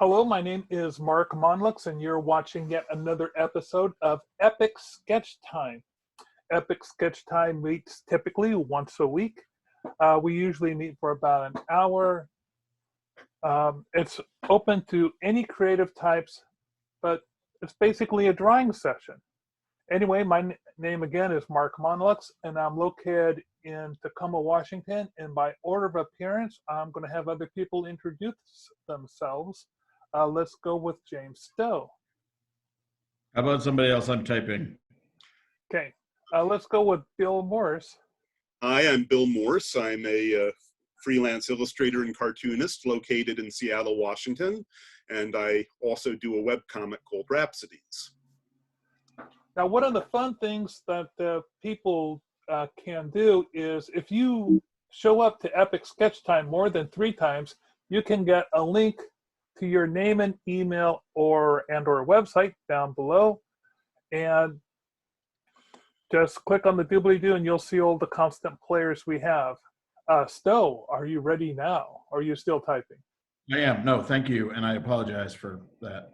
Hello, my name is Mark Monlux, and you're watching yet another episode of Epic Sketch Time. Epic Sketch Time meets typically once a week. We usually meet for about an hour. It's open to any creative types, but it's basically a drawing session. Anyway, my name again is Mark Monlux, and I'm located in Tacoma, Washington. And by order of appearance, I'm going to have other people introduce themselves. Let's go with James Stowe. How about somebody else? I'm typing. Okay, let's go with Bill Morse. Hi, I'm Bill Morse. I'm a freelance illustrator and cartoonist located in Seattle, Washington, and I also do a webcomic called Rhapsodies. Now, one of the fun things that people can do is if you show up to Epic Sketch Time more than 3 times, you can get a link to your name and email or website down below, and just click on the doobly-doo and you'll see all the constant players we have. Stowe, are you ready now? Or are you still typing? I am. No, thank you, and I apologize for that.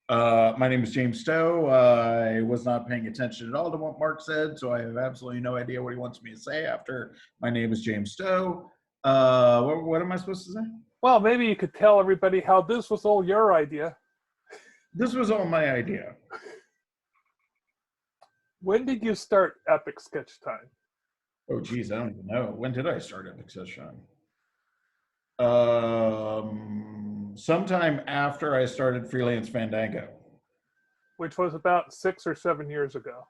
My name is James Stowe. I was not paying attention at all to what Mark said, so I have absolutely no idea what he wants me to say after my name is James Stowe. What am I supposed to say? Well, maybe you could tell everybody how this was all your idea. This was all my idea. When did you start Epic Sketch Time? Oh, geez, I don't even know. When did I start Epic Sketch Time? Sometime after I started Freelance Fandango. Which was about 6 or 7 years ago.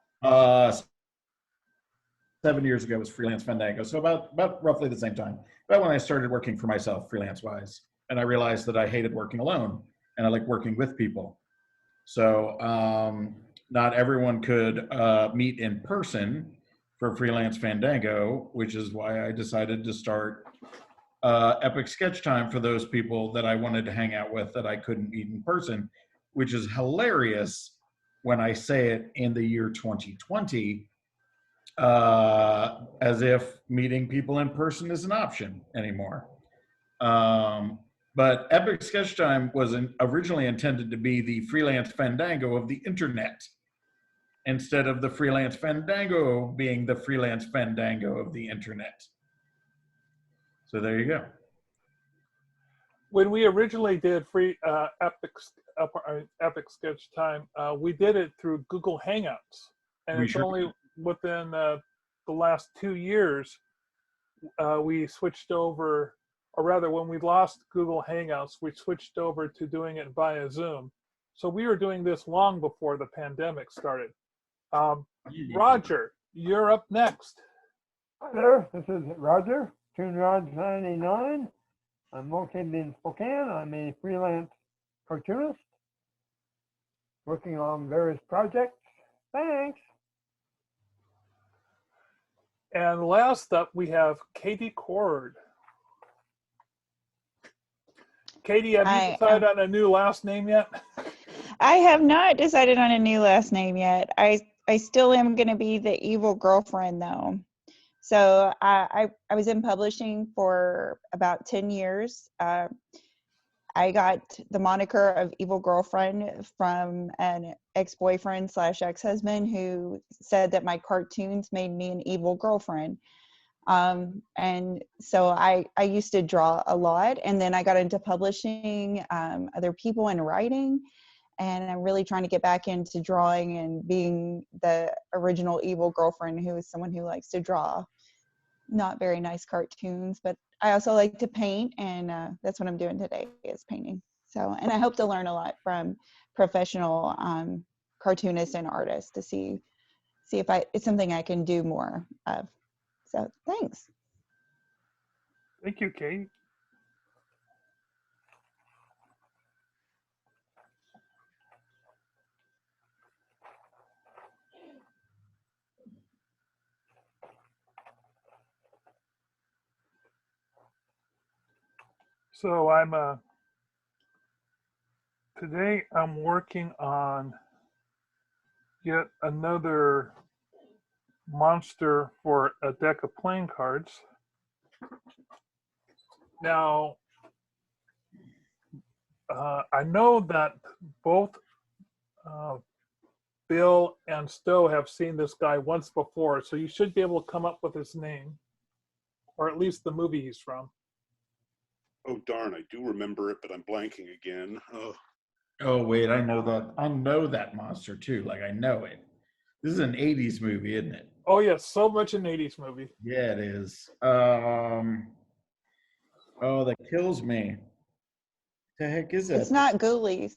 7 years ago was Freelance Fandango, so about roughly the same time. About when I started working for myself, freelance-wise, and I realized that I hated working alone, and I like working with people. So not everyone could meet in person for Freelance Fandango, which is why I decided to start Epic Sketch Time for those people that I wanted to hang out with that I couldn't meet in person, which is hilarious when I say it in the year 2020, as if meeting people in person is an option anymore. But Epic Sketch Time was originally intended to be the Freelance Fandango of the internet, instead of the Freelance Fandango being the Freelance Fandango of the internet. So there you go. When we originally did Epic Sketch Time, we did it through Google Hangouts. And it's only within the last 2 years we switched over, or rather when we lost Google Hangouts, we switched over to doing it via Zoom. So we were doing this long before the pandemic started. Roger, you're up next. Hi there, this is Roger, TuneRod99. I'm located in Spokane. I'm a freelance cartoonist working on various projects. Thanks. And last up, we have Katie Cord. Katie, have you decided on a new last name yet? I have not decided on a new last name yet. I still am going to be the evil girlfriend, though. So I was in publishing for about 10 years. I got the moniker of evil girlfriend from an ex-boyfriend / ex-husband who said that my cartoons made me an evil girlfriend. And so I used to draw a lot, and then I got into publishing other people and writing. And I'm really trying to get back into drawing and being the original evil girlfriend who is someone who likes to draw not very nice cartoons, but I also like to paint, and that's what I'm doing today is painting. So, and I hope to learn a lot from professional cartoonists and artists to see if it's something I can do more of. So thanks. Thank you, Kate. So today I'm working on yet another monster for a deck of playing cards. Now, I know that both uh, Bill and Stowe have seen this guy once before, so you should be able to come up with his name, or at least the movie he's from. Oh darn, I do remember it, but I'm blanking again. Oh, Oh wait, I know that. I know that monster too. Like I know it. This is an '80s movie, isn't it? Oh yeah, so much an '80s movie. Yeah, it is. Oh, that kills me. The heck is that? It's not Ghoulies,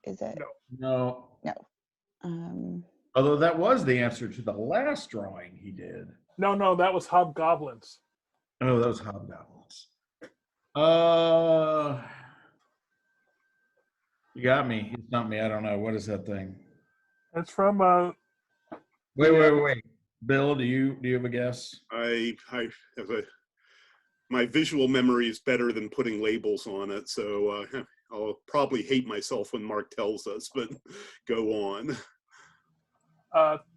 is it? No. No. No. Um, Although that was the answer to the last drawing he did. No, that was Hobgoblins. Oh, those hobgoblins. You got me. You stumped me. I don't know. What is that thing? It's from Wait. Bill, do you have a guess? I have my visual memory is better than putting labels on it, so I'll probably hate myself when Mark tells us, but go on.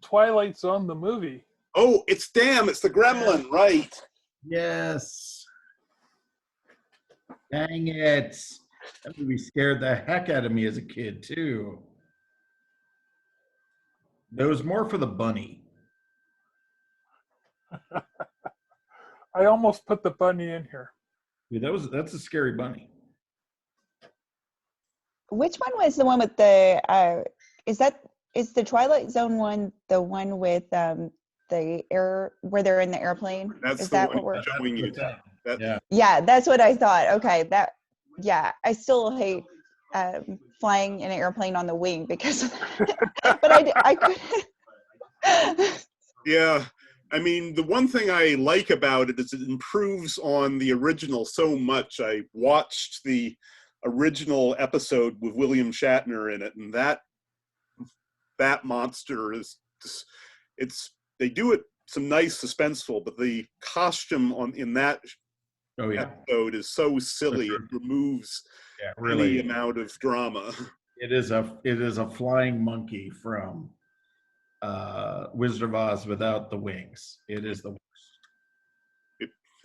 Twilight Zone, the movie. Oh, it's the Gremlin, right? Yes. Dang it. That movie scared the heck out of me as a kid, too. It was more for the bunny. I almost put the bunny in here. Yeah, that's a scary bunny. which one was the one with the? Is the Twilight Zone one the one with the air where they're in the airplane? That's Is the that one what we're? showing you. Yeah. Yeah, that's what I thought. Okay, I still hate flying in an airplane on the wing because of that. But I could. Yeah, I mean, the one thing I like about it is it improves on the original so much. I watched the original episode with William Shatner in it, and that monster is, they do it some nice suspenseful, but the costume in that episode is so silly. It removes any amount of drama. It is a flying monkey from Wizard of Oz without the wings. It is the worst.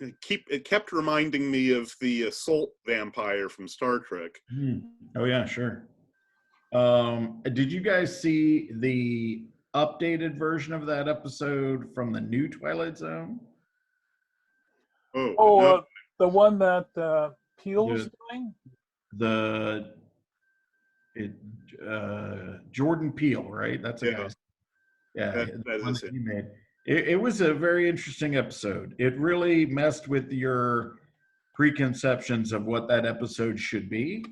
It kept reminding me of the Salt vampire from Star Trek. Oh yeah, sure. Did you guys see the updated version of that episode from the new Twilight Zone? Oh, no. The one that Peele was doing? Jordan Peele, right? That's a guy. Yeah, that is it. He made. It was a very interesting episode. It really messed with your preconceptions of what that episode should be.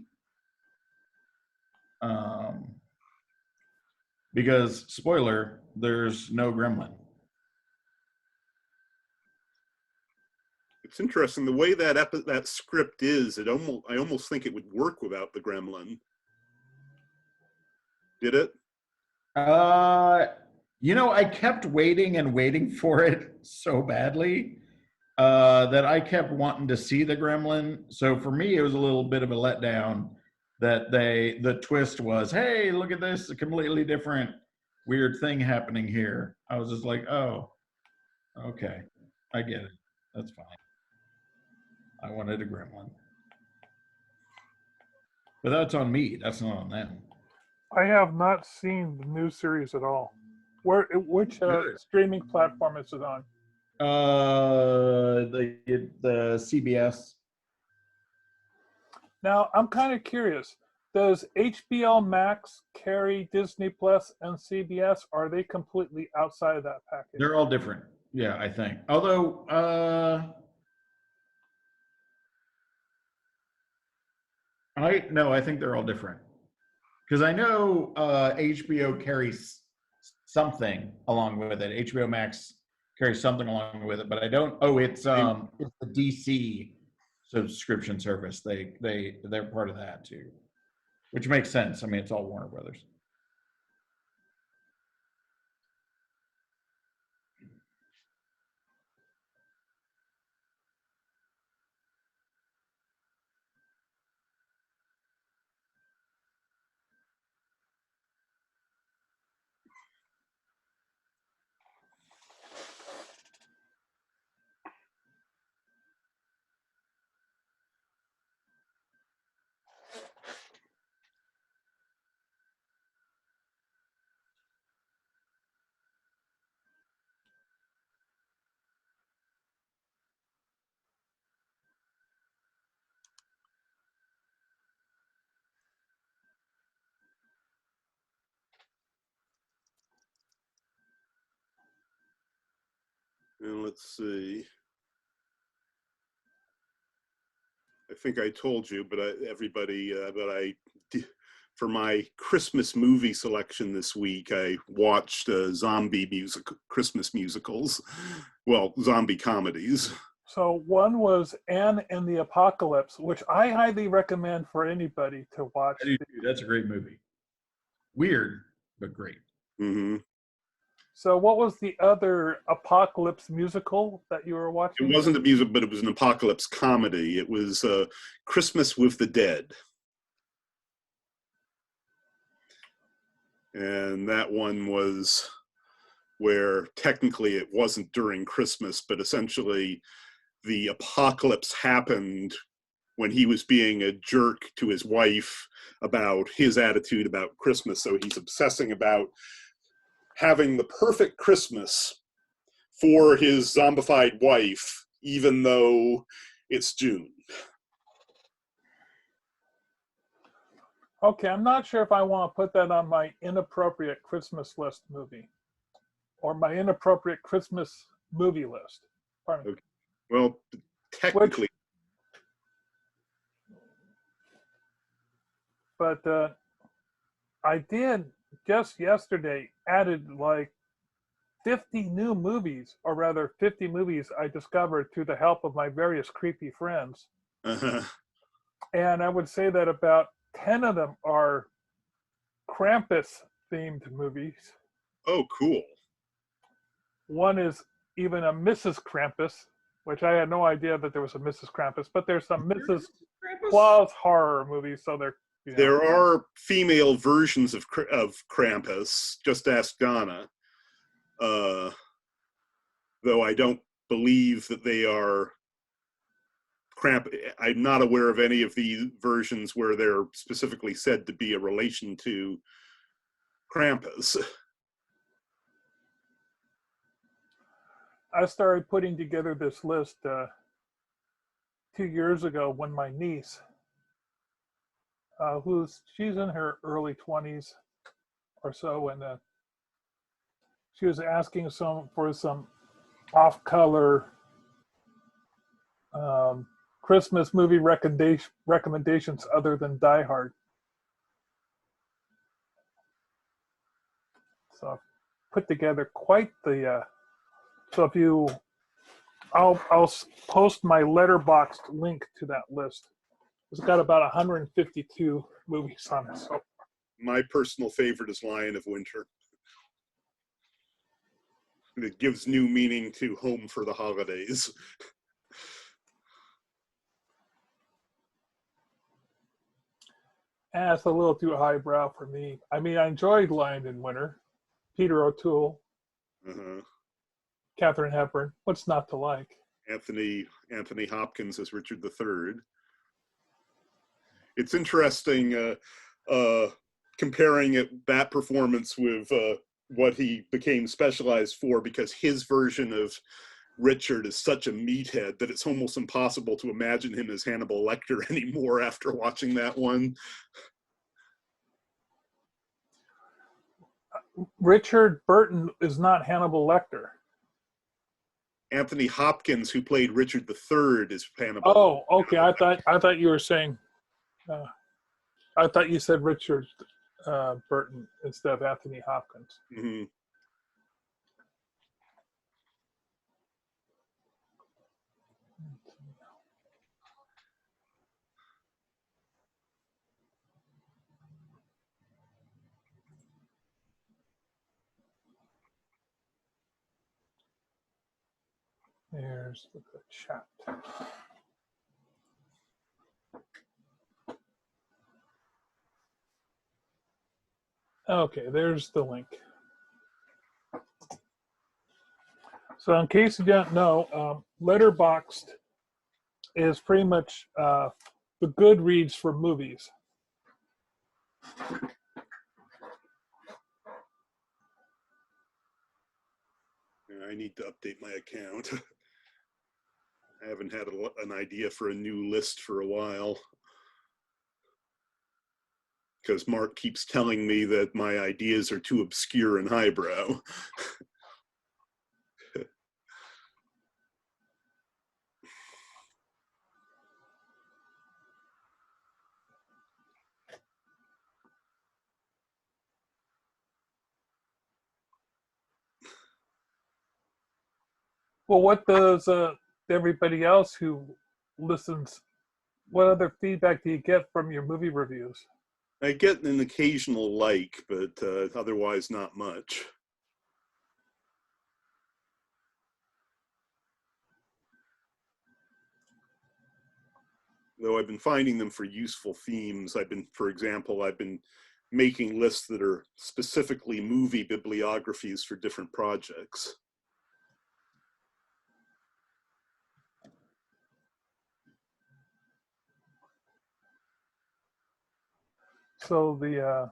Because, spoiler, there's no gremlin. It's interesting the way that script is. I almost think it would work without the gremlin. Did it? I kept waiting and waiting for it so badly that I kept wanting to see the gremlin. So for me, it was a little bit of a letdown that the twist was, hey, look at this, a completely different weird thing happening here. I was just like, oh, okay, I get it. That's fine. I wanted a gremlin. But that's on me. That's not on them. I have not seen the new series at all. Which streaming platform is it on? The CBS. Now, I'm kind of curious. Does HBO Max carry Disney Plus and CBS? Or are they completely outside of that package? They're all different. Yeah, I think. Although, I think they're all different. Because I know HBO carries something along with it. HBO Max carries something along with it, but I don't. Oh, it's the DC subscription service. They're part of that too, which makes sense. I mean, it's all Warner Brothers. And let's see. I think I told you, but for my Christmas movie selection this week, I watched Christmas musicals, well, zombie comedies. So one was Anne and the Apocalypse, which I highly recommend for anybody to watch. That's a great movie. Weird, but great. Mm-hmm. So what was the other apocalypse musical that you were watching? It wasn't a musical, but it was an apocalypse comedy. It was Christmas with the Dead. And that one was where technically it wasn't during Christmas, but essentially the apocalypse happened when he was being a jerk to his wife about his attitude about Christmas. So he's obsessing about having the perfect Christmas for his zombified wife, even though it's June. Okay, I'm not sure if I want to put that on my inappropriate Christmas list movie or my inappropriate Christmas movie list. Pardon me. Okay. Well, technically. But I did just yesterday added like 50 new movies, or rather 50 movies I discovered through the help of my various creepy friends. Uh-huh. And I would say that about 10 of them are Krampus-themed movies. Oh, cool. One is even a Mrs. Krampus, which I had no idea that there was a Mrs. Krampus, but there's some Mrs. Claus horror movies, so they're... You know. There are female versions of Krampus, just ask Donna. Though I don't believe that they are I'm not aware of any of the versions where they're specifically said to be a relation to Krampus. I started putting together this list 2 years ago when my niece, she's in her early 20s or so, and she was asking for some off-color Christmas movie recommendations other than Die Hard. So I've put together quite the. So if you, I'll post my letterboxed link to that list. It's got about 152 movies on it. So. My personal favorite is Lion of Winter. It gives new meaning to Home for the Holidays. It's a little too highbrow for me. I mean, I enjoyed Lion in Winter, Peter O'Toole, Katharine Hepburn. What's not to like? Anthony Hopkins as Richard III. It's interesting comparing that performance with what he became specialized for, because his version of Richard is such a meathead that it's almost impossible to imagine him as Hannibal Lecter anymore after watching that one. Richard Burton is not Hannibal Lecter. Anthony Hopkins, who played Richard III, is Hannibal. Oh, okay. I thought you were saying. I thought you said Richard Burton instead of Anthony Hopkins. Mm-hmm. There's the chat. Okay, there's the link. So in case you don't know, Letterboxd is pretty much the Goodreads for movies. I need to update my account. I haven't had an idea for a new list for a while, because Mark keeps telling me that my ideas are too obscure and highbrow. Well, what does everybody else who listens, what other feedback do you get from your movie reviews? I get an occasional like, but otherwise not much. Though I've been finding them for useful themes. For example, I've been making lists that are specifically movie bibliographies for different projects. So the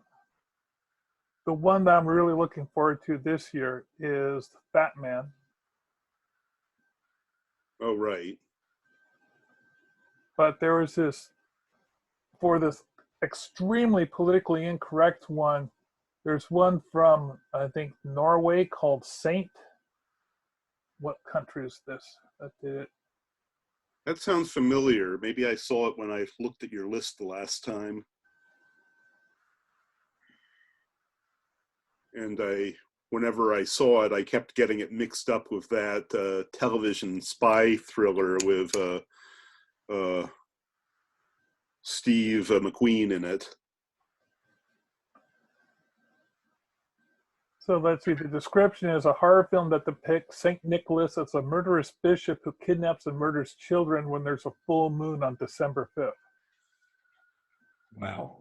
one that I'm really looking forward to this year is Fat Man. Oh, right. But there was this extremely politically incorrect one. There's one from, I think, Norway called Saint. What country is this that did it? That sounds familiar. Maybe I saw it when I looked at your list the last time. And whenever I saw it, I kept getting it mixed up with that television spy thriller with Steve McCuen in it. So let's see, the description is a horror film that depicts St. Nicholas as a murderous bishop who kidnaps and murders children when there's a full moon on December 5th. Wow.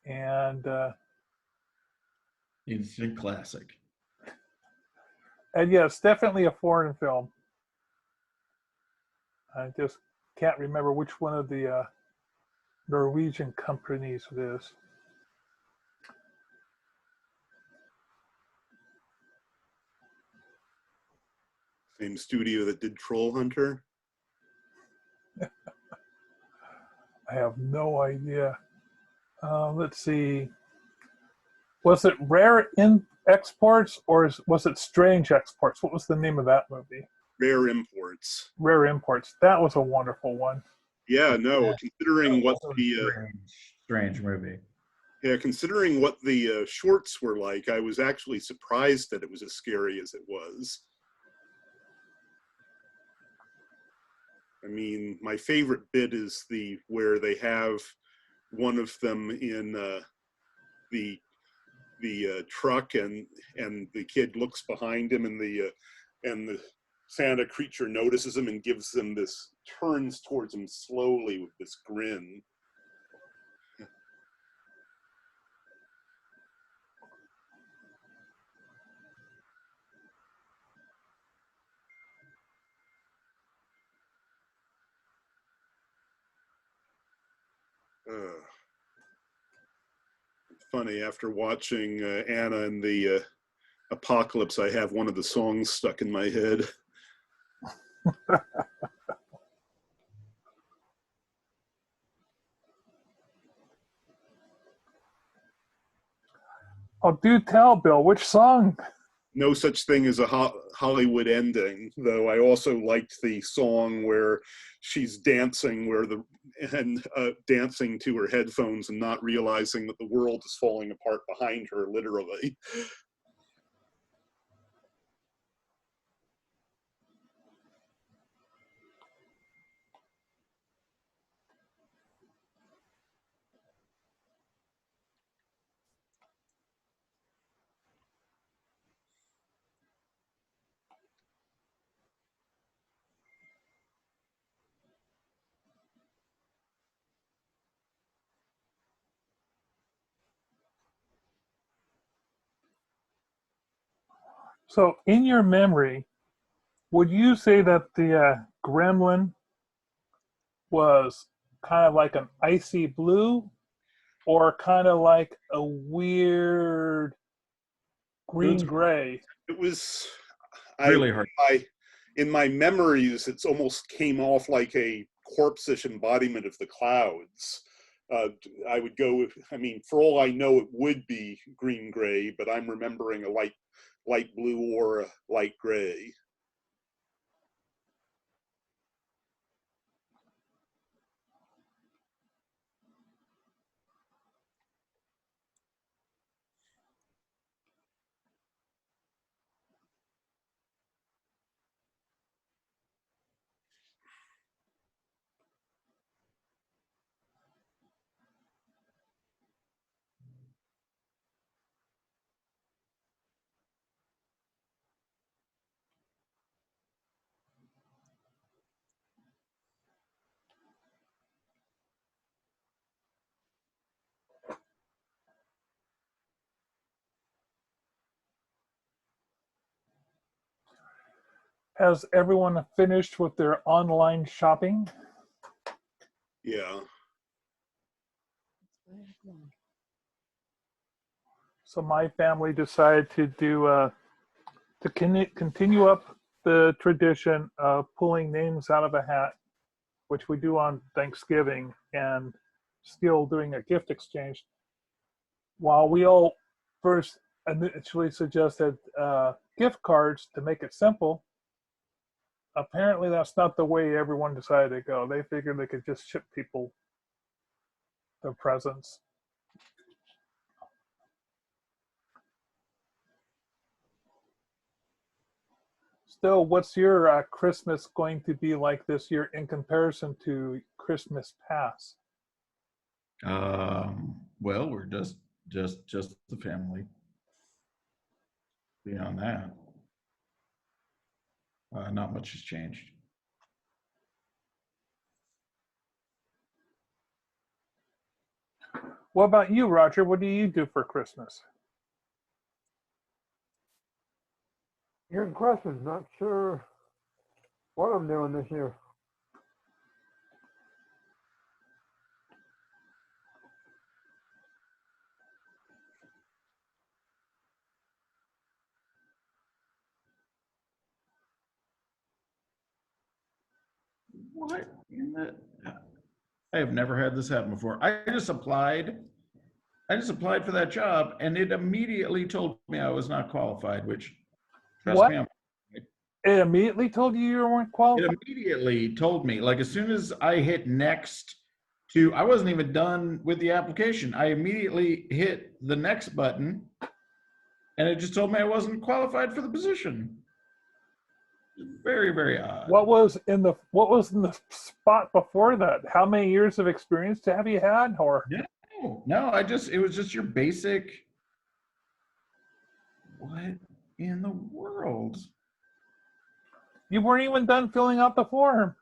And Instant classic. And yeah, it's definitely a foreign film. I just can't remember which one of the Norwegian companies it is. Same studio that did Troll Hunter? I have no idea. Let's see. Was it Rare Exports or was it Strange Exports? What was the name of that movie? Rare Imports. Rare Imports. That was a wonderful one. Yeah, no, considering what the strange movie. Yeah, considering what the shorts were like, I was actually surprised that it was as scary as it was. I mean, my favorite bit is where they have one of them in the truck, and the kid looks behind him, and the Santa creature notices him and turns towards him slowly with this grin. Funny, after watching Anna and the Apocalypse, I have one of the songs stuck in my head. Oh, do tell, Bill, which song? No Such Thing as a Hollywood Ending, though I also liked the song where she's dancing dancing to her headphones and not realizing that the world is falling apart behind her, literally. So, in your memory, would you say that the gremlin was kind of like an icy blue or kind of like a weird green gray? It was really hard. In my memories, it's almost came off like a corpse-ish embodiment of the clouds. I would go with, I mean, for all I know, it would be green gray, but I'm remembering a light blue or a light gray. Has everyone finished with their online shopping? Yeah. So my family decided to do to continue up the tradition of pulling names out of a hat, which we do on Thanksgiving, and still doing a gift exchange. While we all first initially suggested gift cards to make it simple, apparently that's not the way everyone decided to go. They figured they could just ship people their presents. Still, what's your Christmas going to be like this year in comparison to Christmas past? Well, we're just the family. Beyond that, not much has changed. What about you, Roger? What do you do for Christmas? Good question. Not sure what I'm doing this year. What in the? I have never had this happen before. I just applied for that job, and it immediately told me I was not qualified. Which, trust What? me, It immediately told you weren't it qualified? immediately told me. Like as soon as I hit next to, I wasn't even done with the application. I immediately hit the next button, and it just told me I wasn't qualified for the position. Very, very odd. What was in the spot before that? How many years of experience have you had? Or No, it was just your basic. What in the world? you weren't even done filling out the form?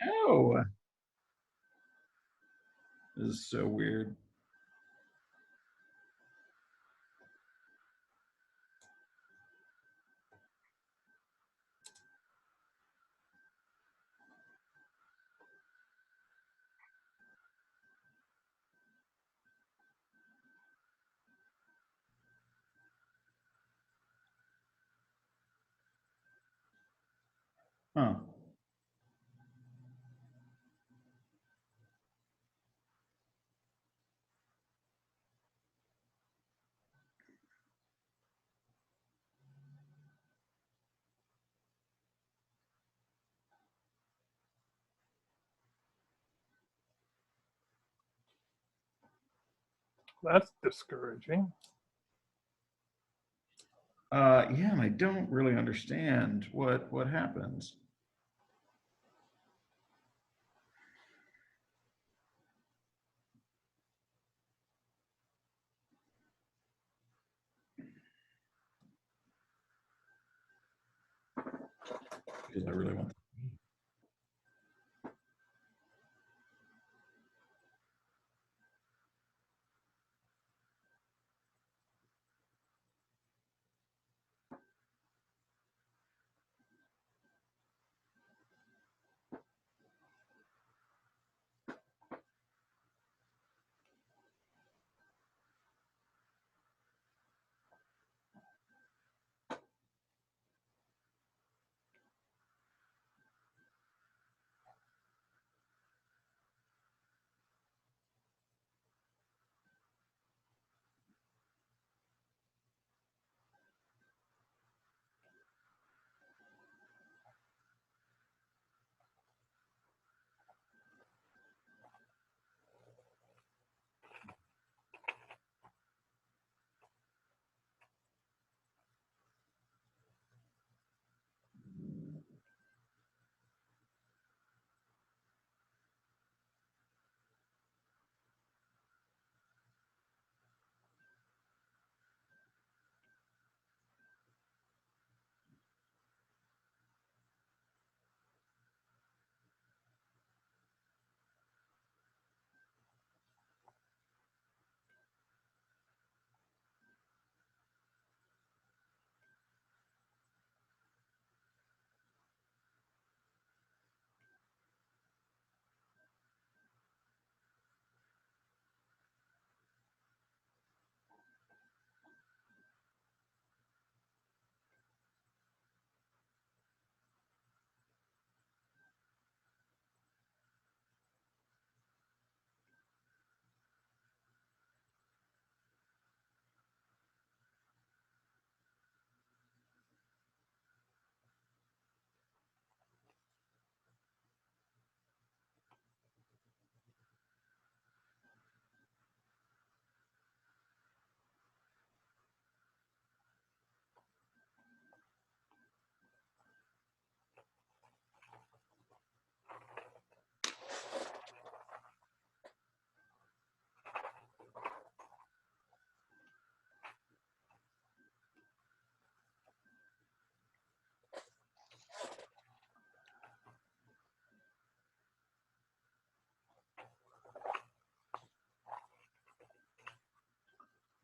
No. This is so weird. Huh. That's discouraging. Yeah, and I don't really understand what happens. Because I really want.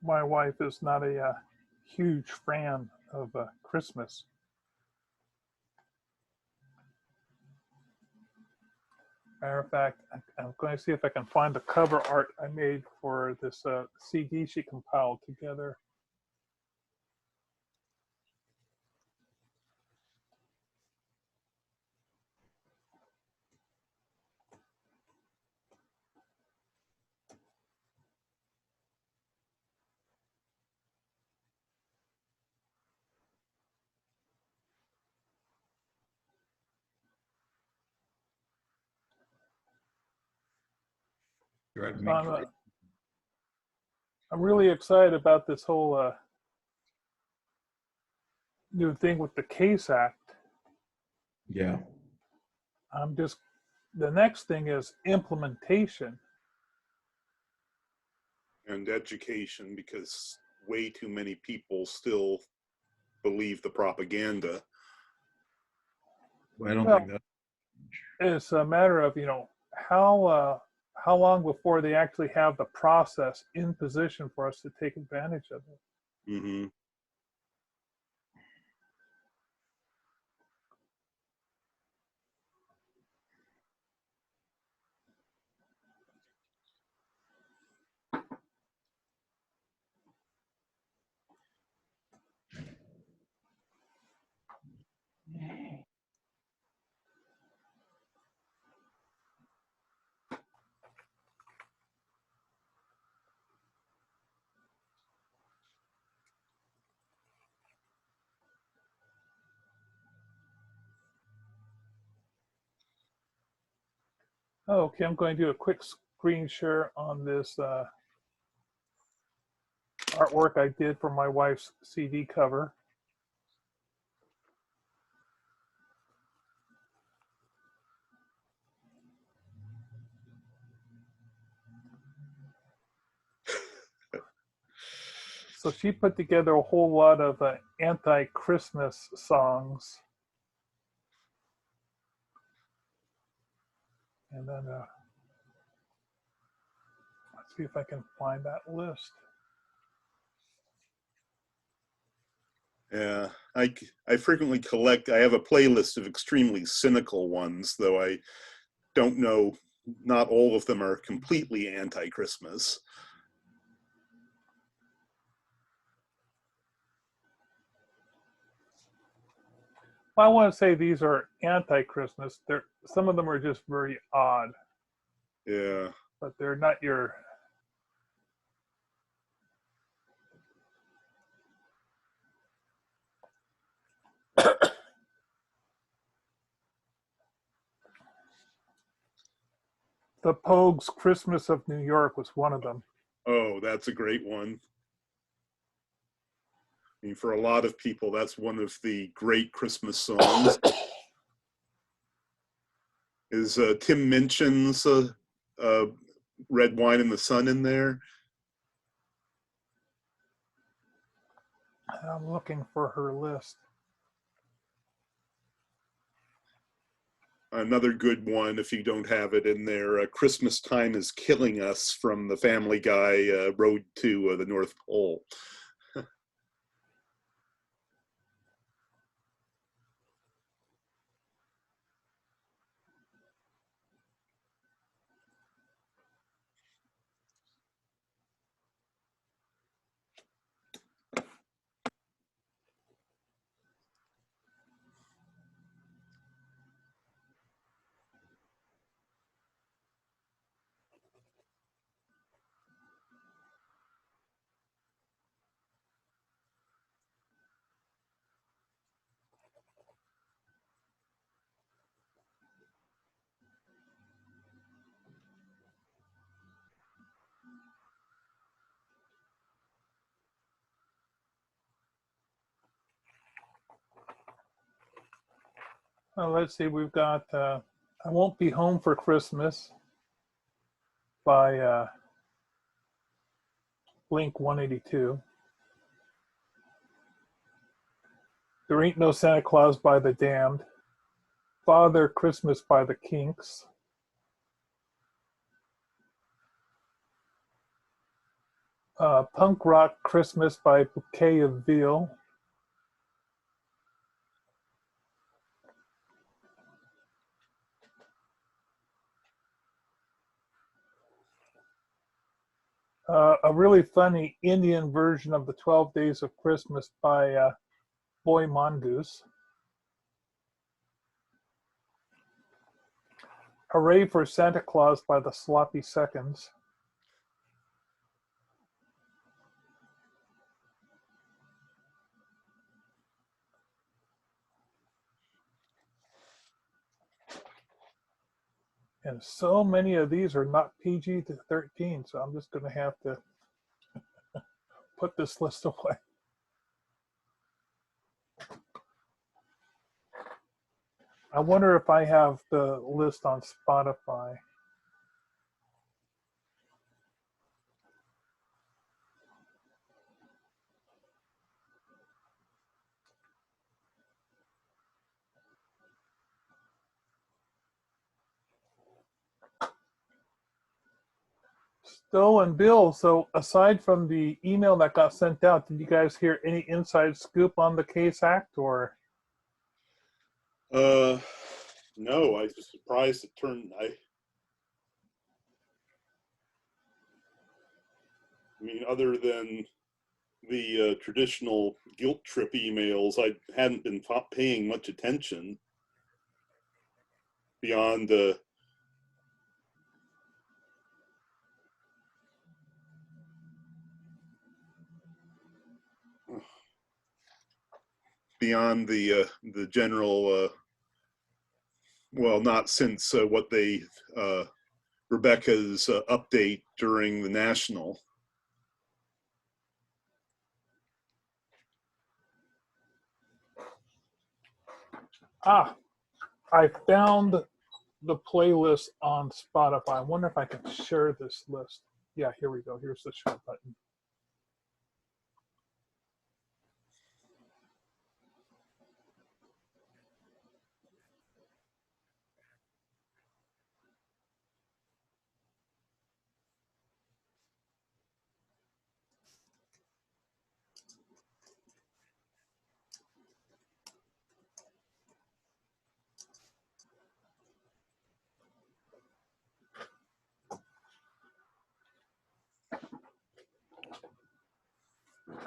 my wife is not a huge fan of Christmas. Matter of fact, I'm going to see if I can find the cover art I made for this CD she compiled together. I'm really excited about this whole new thing with the CASE Act. Yeah. The next thing is implementation. And education, because way too many people still believe the propaganda. Well, I don't think that. It's a matter of, how long before they actually have the process in position for us to take advantage of it. Mm-hmm. Okay, I'm going to do a quick screen share on this artwork I did for my wife's CD cover. So she put together a whole lot of anti-Christmas songs. And then let's see if I can find that list. Yeah, I frequently collect, I have a playlist of extremely cynical ones, though I don't know, not all of them are completely anti-Christmas. Well, I want to say these are anti-Christmas. Some of them are just very odd. Yeah. But they're not your... The Pogues' Christmas of New York was one of them. Oh, that's a great one. I mean, for a lot of people, that's one of the great Christmas songs. Is Tim Minchin's Red Wine in the Sun in there? I'm looking for her list. Another good one, if you don't have it in there, Christmas Time is Killing Us from the Family Guy Road to the North Pole. Let's see, we've got I Won't Be Home for Christmas by Blink 182. There Ain't No Santa Claus by The Damned. Father Christmas by The Kinks. Punk Rock Christmas by Bouquet of Veal. A really funny Indian version of the 12 Days of Christmas by Boy Mongoose. Hooray for Santa Claus by the Sloppy Seconds. And so many of these are not PG-13, so I'm just going to have to put this list away. I wonder if I have the list on Spotify. Stowe and Bill, so aside from the email that got sent out, did you guys hear any inside scoop on the Case Act, or? No, I was surprised it turned. I mean, other than the traditional guilt trip emails, I hadn't been paying much attention beyond the general. Well, not since what they Rebecca's update during the national. I found the playlist on Spotify. I wonder if I can share this list. Yeah, here we go. Here's the share button.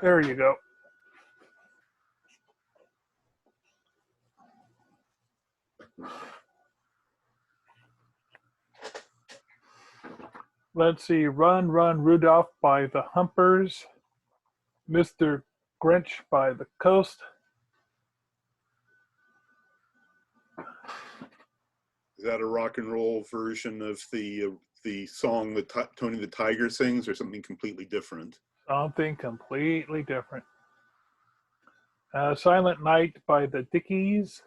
There you go. Let's see. Run, Run, Rudolph by the Humpers. Mr. Grinch by the Coast. Is that a rock and roll version of the song that Tony the Tiger sings, or something completely different? Something completely different. Silent Night by the Dickies.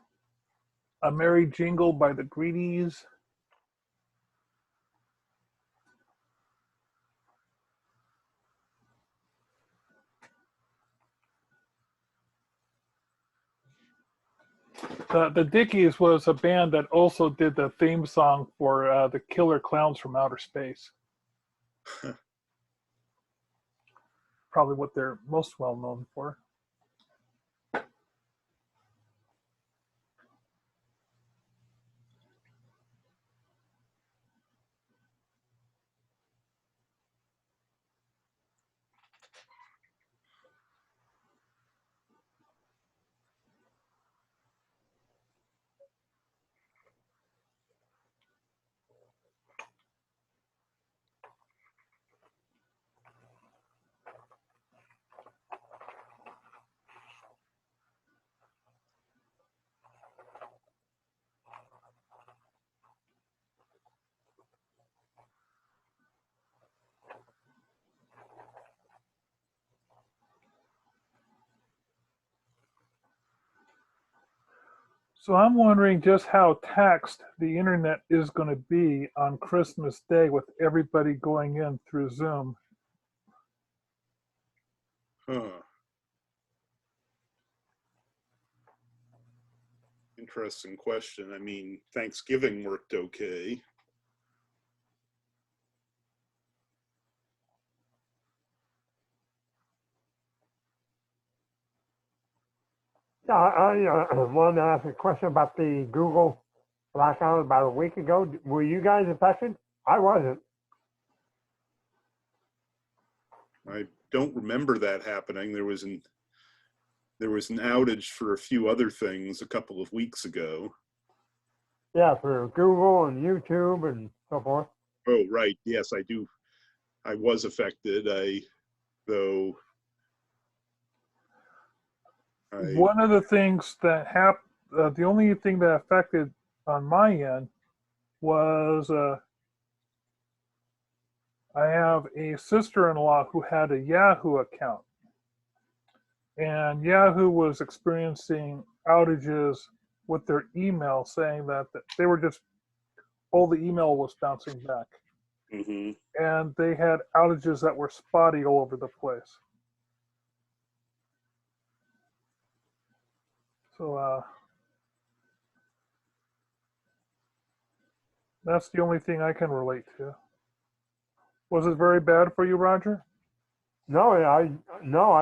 A Merry Jingle by the Greedies. The Dickies was a band that also did the theme song for the Killer Clowns from Outer Space. Probably what they're most well known for. So I'm wondering just how taxed the internet is going to be on Christmas Day with everybody going in through Zoom. Interesting question. I mean, Thanksgiving worked okay. Yeah, I wanted to ask a question about the Google blackout about a week ago. Were you guys affected? I wasn't. I don't remember that happening. There was an outage for a few other things a couple of weeks ago. Yeah, for Google and YouTube and so forth. Oh, right. Yes, I do. I was affected. One of the things that happened, the only thing that affected on my end was I have a sister-in-law who had a Yahoo account, and Yahoo was experiencing outages with their email, saying that they were just all the email was bouncing back, and they had outages that were spotty all over the place. So that's the only thing I can relate to. Was it very bad for you, Roger? No, I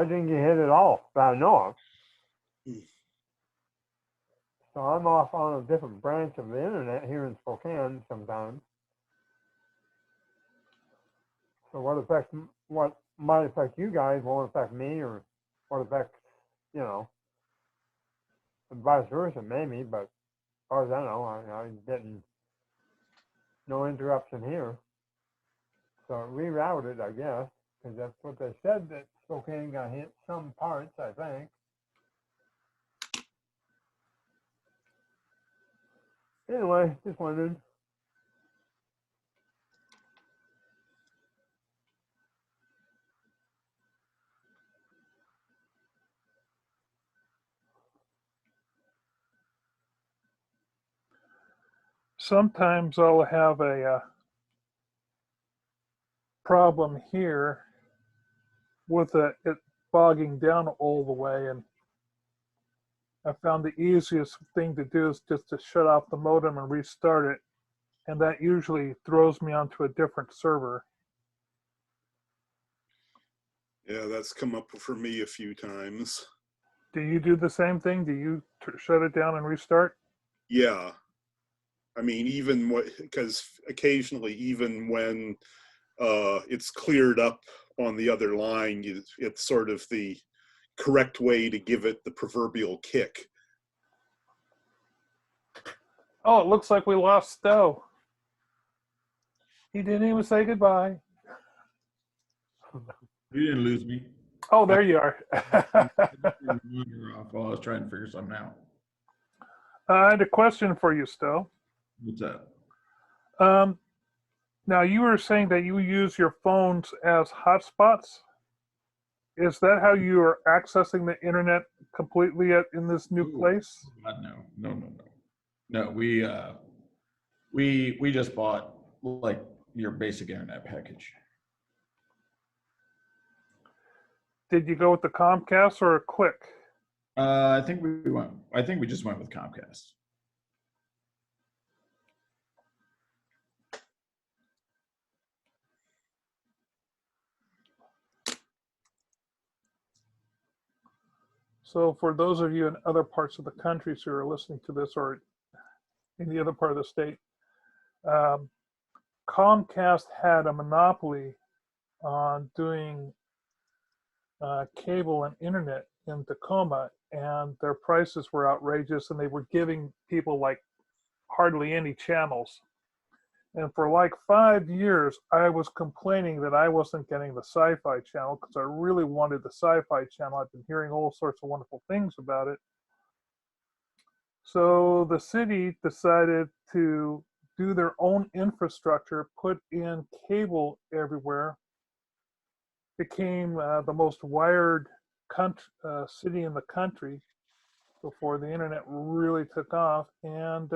didn't get hit at all that I know of. So I'm off on a different branch of the internet here in Spokane sometimes. So what might affect you guys won't affect me, or what affects, and vice versa maybe, but as far as I know, I'm getting no interruption here. So it rerouted, I guess, because that's what they said, that Spokane got hit some parts, I think. Anyway, just wondering. Sometimes I'll have a problem here with it bogging down all the way, and I found the easiest thing to do is just to shut off the modem and restart it, and that usually throws me onto a different server. Yeah, that's come up for me a few times. Do you do the same thing? Do you shut it down and restart? Yeah. I mean, because occasionally, even when it's cleared up on the other line, it's sort of the correct way to give it the proverbial kick. Oh, it looks like we lost Stowe. He didn't even say goodbye. You didn't lose me. Oh, there you are. While I was trying to figure something out. I had a question for you, Stowe. What's that? Now, you were saying that you use your phones as hotspots. Is that how you are accessing the internet completely in this new place? God, no. We just bought like your basic internet package. Did you go with the Comcast or a Click? I think we just went with Comcast. So for those of you in other parts of the country who are listening to this, or in the other part of the state, Comcast had a monopoly on doing cable and internet in Tacoma, and their prices were outrageous, and they were giving people like hardly any channels. And for like 5 years, I was complaining that I wasn't getting the Sci-Fi channel because I really wanted the Sci-Fi channel. I've been hearing all sorts of wonderful things about it. So the city decided to do their own infrastructure, put in cable everywhere, became the most wired city in the country before the internet really took off, and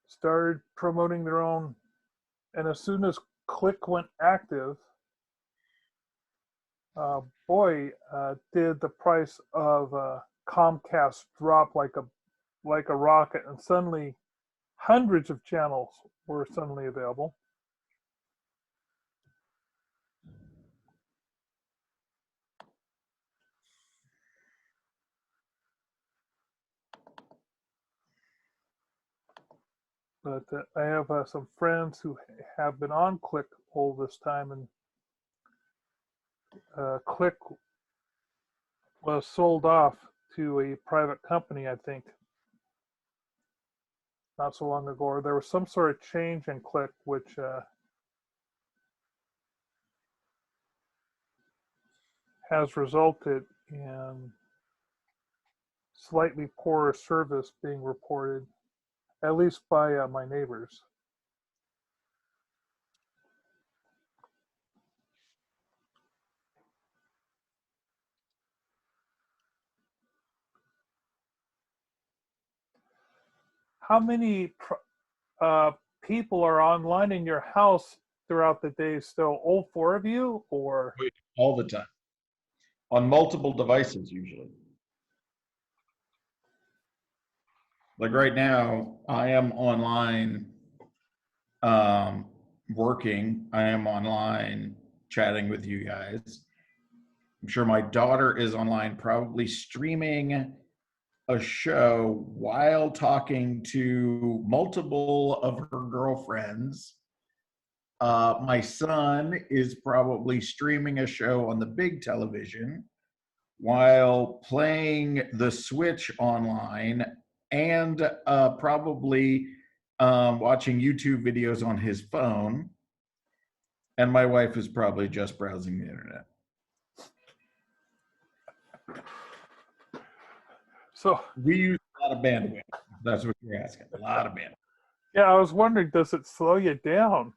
started promoting their own. And as soon as Click went active, did the price of Comcast drop like a rocket, and suddenly hundreds of channels were suddenly available. But I have some friends who have been on Click all this time, and Click was sold off to a private company, I think, not so long ago. Or there was some sort of change in Click, which has resulted in slightly poorer service being reported, at least by my neighbors. How many people are online in your house throughout the day still? All four of you, or? All the time. On multiple devices, usually. Like right now, I am online working. I am online chatting with you guys. I'm sure my daughter is online, probably streaming a show while talking to multiple of her girlfriends. My son is probably streaming a show on the big television while playing the Switch online, and probably watching YouTube videos on his phone. And my wife is probably just browsing the internet. So we use a lot of bandwidth. That's what you're asking. A lot of bandwidth. Yeah, I was wondering, does it slow you down?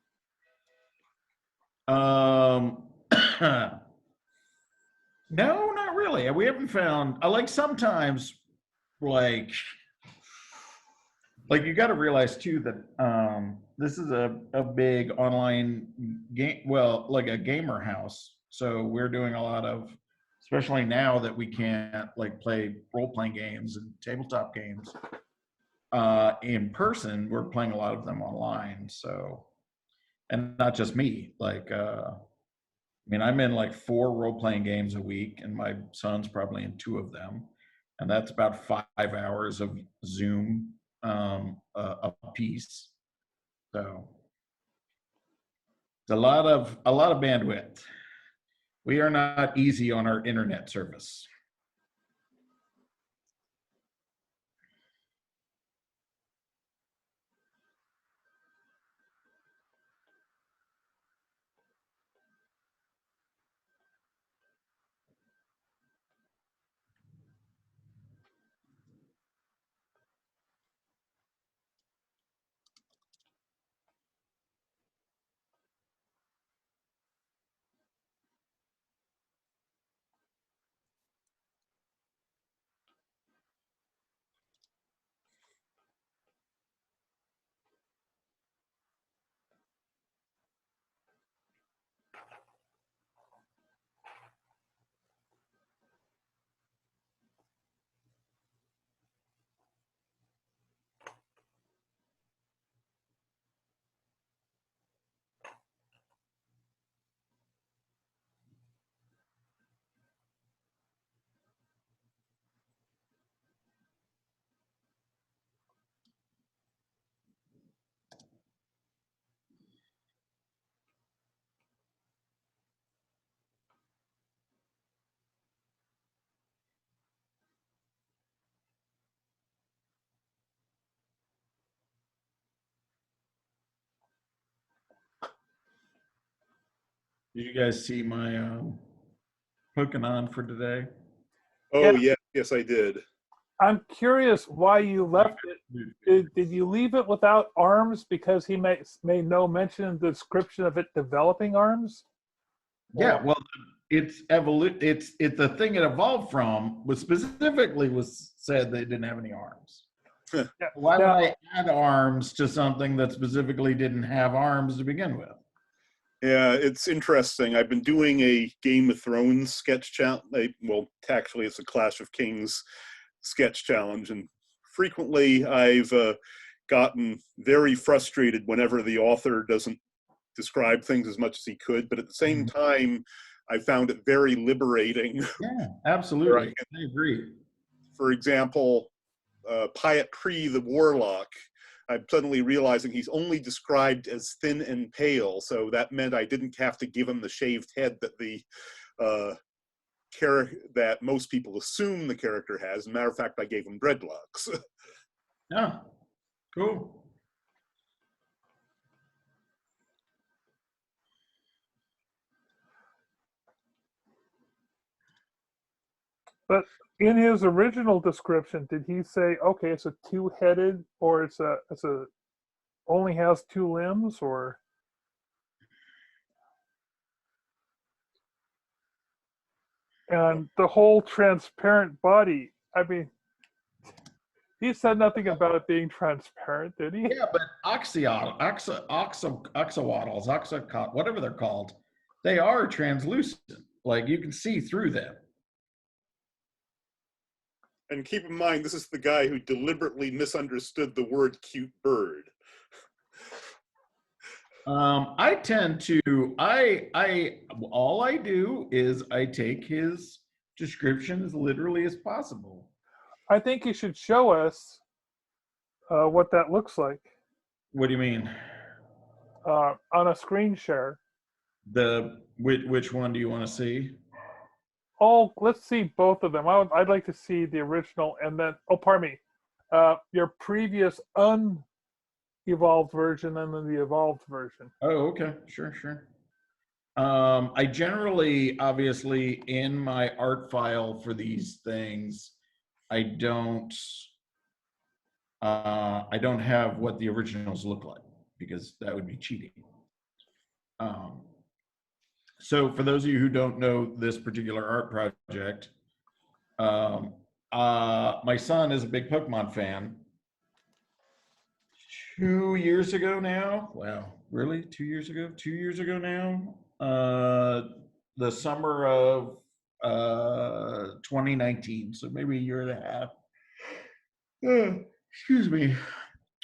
No, not really. We haven't found. I like sometimes, like you got to realize too that this is a big online game. Well, like a gamer house. So we're doing a lot of, especially now that we can't like play role-playing games and tabletop games in person. We're playing a lot of them online. So, and not just me. Like, I mean, I'm in like 4 role-playing games a week, and my son's probably in 2 of them, and that's about 5 hours of Zoom a piece. So it's a lot of bandwidth. We are not easy on our internet service. Did you guys see my hooking on for today? Oh, yeah. Yes, I did. I'm curious why you left it. Did you leave it without arms because he made no mention in the description of it developing arms? Yeah, well, it's the thing it evolved from was specifically was said they didn't have any arms. Why would I add arms to something that specifically didn't have arms to begin with? Yeah, it's interesting. I've been doing a Game of Thrones sketch challenge. Well, actually, it's a Clash of Kings sketch challenge, and frequently I've gotten very frustrated whenever the author doesn't describe things as much as he could, but at the same time, I found it very liberating. Yeah, absolutely. I agree. For example, Piet Pri the Warlock, I'm suddenly realizing he's only described as thin and pale, so that meant I didn't have to give him the shaved head that the that most people assume the character has. As a matter of fact, I gave him dreadlocks. Yeah, cool. But in his original description, did he say, okay, it's a two-headed, or it's a only has two limbs, or? And the whole transparent body, I mean, he said nothing about it being transparent, did he? Yeah, but whatever they're called, they are translucent. Like you can see through them. And keep in mind, this is the guy who deliberately misunderstood the word cute bird. I tend to, all I do is I take his description as literally as possible. I think you should show us what that looks like. What do you mean? On a screen share. Which one do you want to see? Oh, let's see both of them. I'd like to see the original and then, oh, pardon me, your previous unevolved version and then the evolved version. Oh, okay, sure. I generally, obviously, in my art file for these things, I don't have what the originals look like because that would be cheating. So for those of you who don't know this particular art project, my son is a big Pokemon fan. 2 years ago now, wow, really? 2 years ago? 2 years ago now, the summer of 2019, so maybe a year and a half. Excuse me.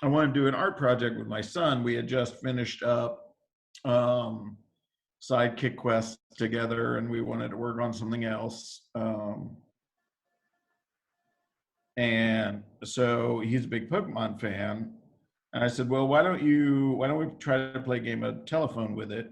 I wanted to do an art project with my son. We had just finished up Sidekick Quest together, and we wanted to work on something else. And so he's a big Pokemon fan. And I said, well, why don't we try to play a game of telephone with it?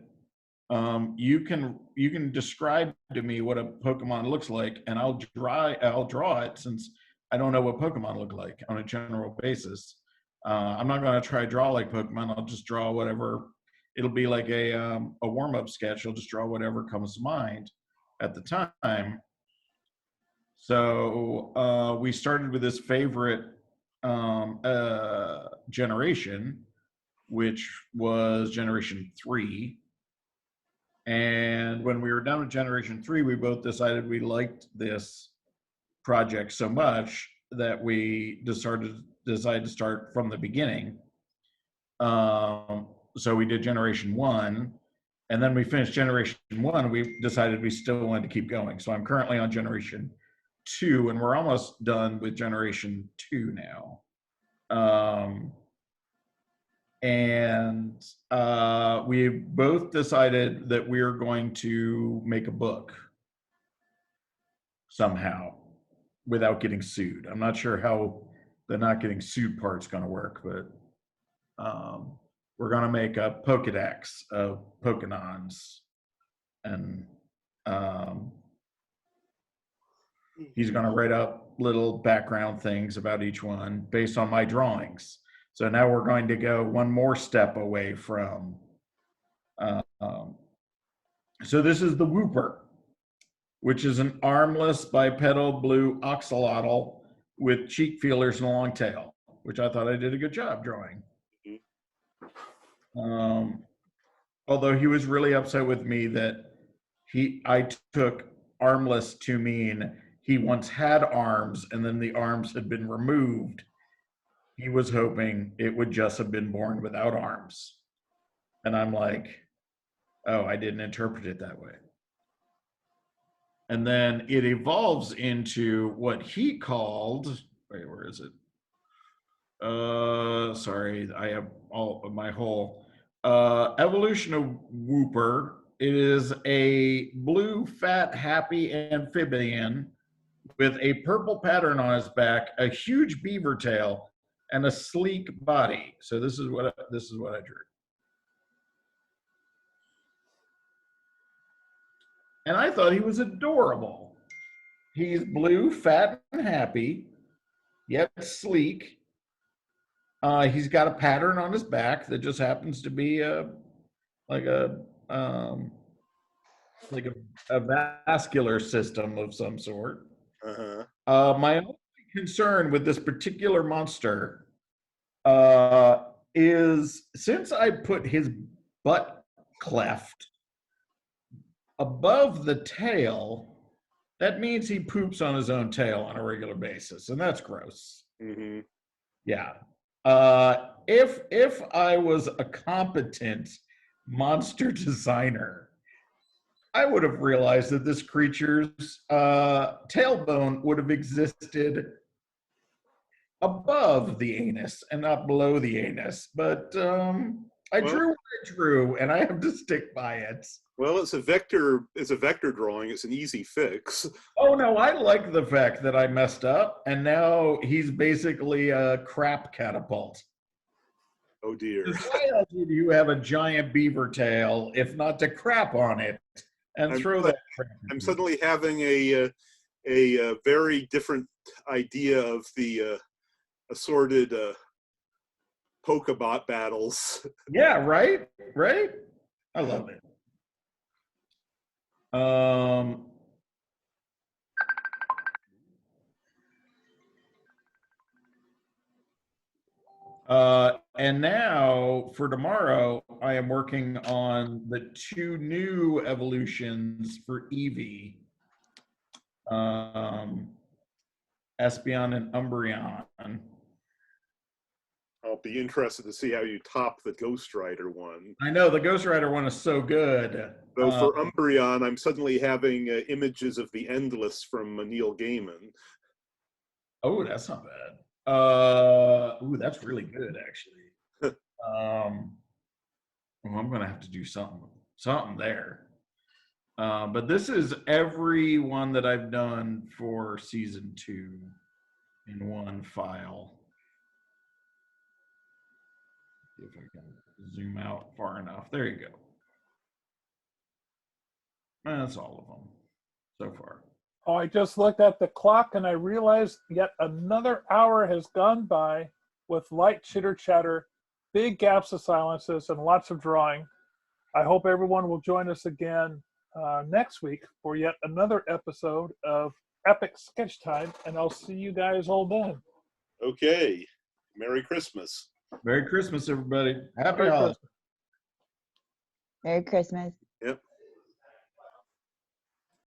You can describe to me what a Pokemon looks like, and I'll draw it, since I don't know what Pokemon look like on a general basis. I'm not going to try to draw like Pokemon. I'll just draw whatever. It'll be like a warm-up sketch. I'll just draw whatever comes to mind at the time. So we started with his favorite generation, which was Generation 3. And when we were done with Generation 3, we both decided we liked this project so much that we decided to start from the beginning. So we did Generation 1, and then we finished Generation 1, we decided we still wanted to keep going. So I'm currently on Generation 2, and we're almost done with Generation 2 now. And we both decided that we're going to make a book somehow without getting sued. I'm not sure how the not getting sued part's going to work, but we're going to make a Pokedex of Pokénons, and he's going to write up little background things about each one based on my drawings. So now we're going to go one more step away from. So this is the Wooper, which is an armless bipedal blue axolotl with cheek feelers and a long tail, which I thought I did a good job drawing. Although he was really upset with me that I took armless to mean he once had arms and then the arms had been removed. He was hoping it would just have been born without arms. And I'm like, oh, I didn't interpret it that way. And then it evolves into what he called, wait, where is it? Sorry, I have all of my whole evolution of Wooper. It is a blue, fat, happy amphibian with a purple pattern on his back, a huge beaver tail, and a sleek body. So this is what I drew. And I thought he was adorable. He's blue, fat, and happy, yet sleek. He's got a pattern on his back that just happens to be like a vascular system of some sort. My only concern with this particular monster is, since I put his butt cleft above the tail, that means he poops on his own tail on a regular basis, and that's gross. Yeah. If I was a competent monster designer, I would have realized that this creature's tailbone would have existed above the anus and not below the anus. But I drew what I drew, and I have to stick by it. Well, it's a vector drawing. It's an easy fix. Oh no, I like the fact that I messed up, and now he's basically a crap catapult. Oh dear. Why else would you have a giant beaver tail if not to crap on it and throw that crap? I'm suddenly having a very different idea of the assorted Pokebot battles. Yeah, right? I love it. And now for tomorrow, I am working on the 2 new evolutions for Eevee, Espeon and Umbreon. I'll be interested to see how you top the Ghost Rider one. I know, the Ghost Rider one is so good. Though for Umbreon, I'm suddenly having images of the Endless from Neil Gaiman. Oh, that's not bad. Ooh, that's really good, actually. I'm gonna have to do something there. But this is every one that I've done for season 2 in one file. See if I can zoom out far enough. There you go. That's all of them so far. Oh, I just looked at the clock and I realized yet another hour has gone by with light chitter chatter, big gaps of silences, and lots of drawing. I hope everyone will join us again next week for yet another episode of Epic Sketch Time, and I'll see you guys all then. Okay. Merry Christmas. Merry Christmas, everybody. Happy holidays. Merry Christmas. Yep.